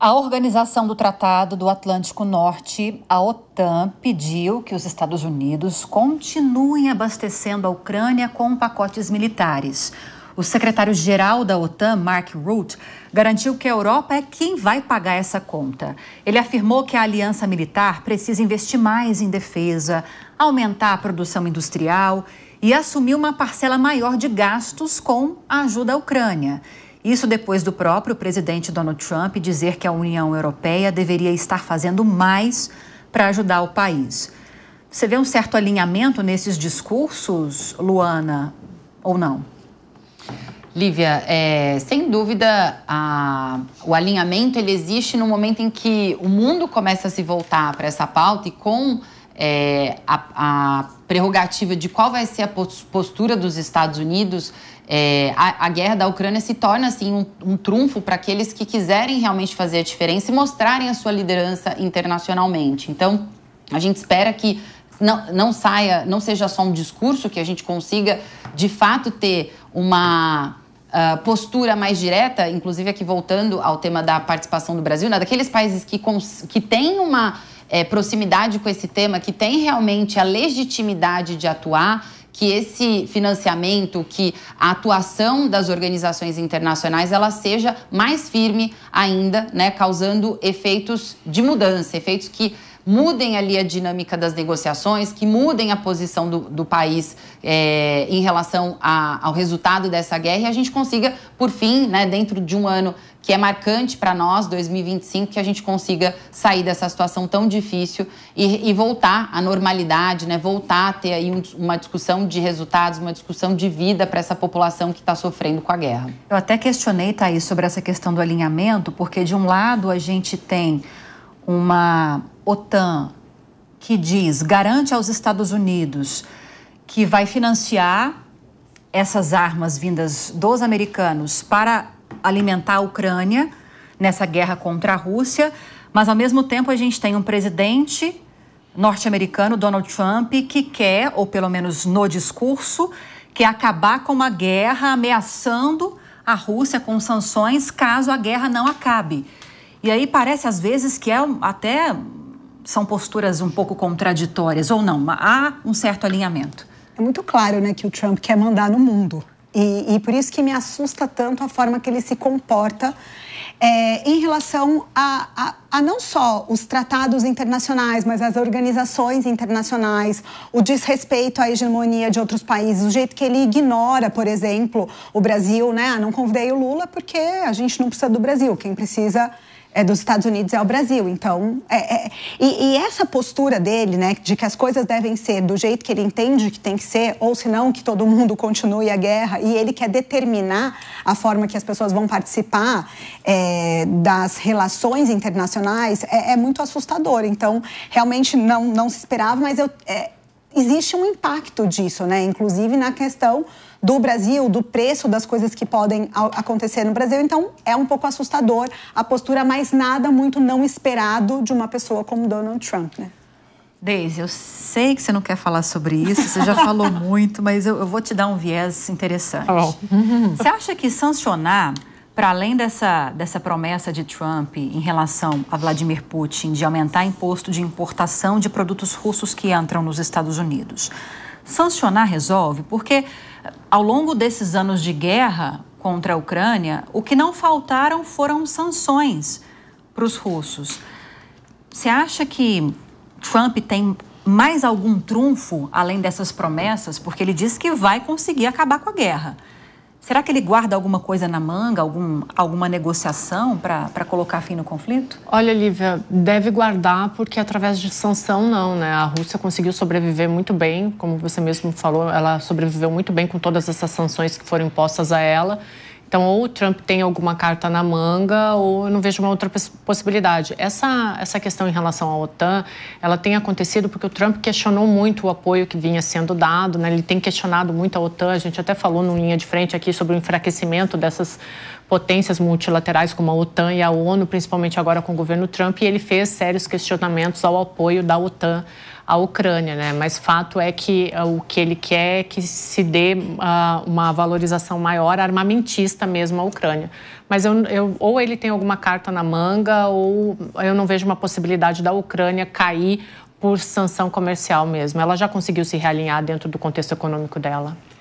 A Organização do Tratado do Atlântico Norte, a OTAN, pediu que os Estados Unidos continuem abastecendo a Ucrânia com pacotes militares. O secretário-geral da OTAN, Mark Rutte, garantiu que a Europa é quem vai pagar essa conta. Ele afirmou que a aliança militar precisa investir mais em defesa, aumentar a produção industrial e assumir uma parcela maior de gastos com a ajuda à Ucrânia. Isso depois do próprio presidente Donald Trump dizer que a União Europeia deveria estar fazendo mais para ajudar o país. Você vê um certo alinhamento nesses discursos, Luana, ou não? Lívia, sem dúvida, o alinhamento ele existe no momento em que o mundo começa a se voltar para essa pauta e com a prerrogativa de qual vai ser a postura dos Estados Unidos, a guerra da Ucrânia se torna assim um trunfo para aqueles que quiserem realmente fazer a diferença e mostrarem a sua liderança internacionalmente. Então, a gente espera que não seja só um discurso, que a gente consiga, de fato, ter uma postura mais direta, inclusive aqui voltando ao tema da participação do Brasil, né, daqueles países que têm uma proximidade com esse tema, que têm realmente a legitimidade de atuar, que esse financiamento, que a atuação das organizações internacionais, ela seja mais firme ainda, né, causando efeitos de mudança, efeitos que mudem ali a dinâmica das negociações, que mudem a posição do país em relação ao resultado dessa guerra e a gente consiga, por fim, né, dentro de um ano que é marcante para nós, 2025, que a gente consiga sair dessa situação tão difícil e voltar à normalidade, né, voltar a ter aí uma discussão de resultados, uma discussão de vida para essa população que está sofrendo com a guerra. Eu até questionei, Thaís, sobre essa questão do alinhamento, porque de um lado a gente tem uma OTAN que garante aos Estados Unidos que vai financiar essas armas vindas dos americanos para alimentar a Ucrânia nessa guerra contra a Rússia, mas ao mesmo tempo a gente tem um presidente norte-americano, Donald Trump, que quer, ou pelo menos no discurso, quer acabar com a guerra, ameaçando a Rússia com sanções caso a guerra não acabe. E aí parece às vezes que até são posturas um pouco contraditórias, ou não, há um certo alinhamento. É muito claro, né, que o Trump quer mandar no mundo. E por isso que me assusta tanto a forma que ele se comporta em relação a não só os tratados internacionais, mas as organizações internacionais, o desrespeito à hegemonia de outros países, o jeito que ele ignora, por exemplo, o Brasil, né? Não convidei o Lula porque a gente não precisa do Brasil, quem precisa dos Estados Unidos é o Brasil. Então, e essa postura dele, né, de que as coisas devem ser do jeito que ele entende que tem que ser, ou senão que todo mundo continue a guerra, e ele quer determinar a forma que as pessoas vão participar das relações internacionais, é muito assustador. Então, realmente não se esperava, mas existe um impacto disso, né, inclusive na questão do Brasil, do preço das coisas que podem acontecer no Brasil. Então, é um pouco assustador a postura, mas nada muito não esperado de uma pessoa como Donald Trump, né? Deise, eu sei que você não quer falar sobre isso, você já falou muito, mas eu vou te dar um viés interessante. Você acha que sancionar, para além dessa promessa de Trump em relação a Vladimir Putin de aumentar imposto de importação de produtos russos que entram nos Estados Unidos, sancionar resolve? Porque ao longo desses anos de guerra contra a Ucrânia, o que não faltaram foram sanções para os russos. Você acha que Trump tem mais algum trunfo além dessas promessas? Porque ele disse que vai conseguir acabar com a guerra. Será que ele guarda alguma coisa na manga, alguma negociação para colocar fim no conflito? Olha, Lívia, deve guardar porque através de sanção não, né? A Rússia conseguiu sobreviver muito bem, como você mesmo falou, ela sobreviveu muito bem com todas essas sanções que foram impostas a ela. Então, ou o Trump tem alguma carta na manga, ou eu não vejo uma outra possibilidade. Essa questão em relação à OTAN, ela tem acontecido porque o Trump questionou muito o apoio que vinha sendo dado, né? Ele tem questionado muito a OTAN, a gente até falou numa linha de frente aqui sobre o enfraquecimento dessas potências multilaterais como a OTAN e a ONU, principalmente agora com o governo Trump, e ele fez sérios questionamentos ao apoio da OTAN à Ucrânia, né? Mas fato é que o que ele quer é que se dê uma valorização maior armamentista mesmo à Ucrânia. Mas ou ele tem alguma carta na manga, ou eu não vejo uma possibilidade da Ucrânia cair por sanção comercial mesmo. Ela já conseguiu se realinhar dentro do contexto econômico dela.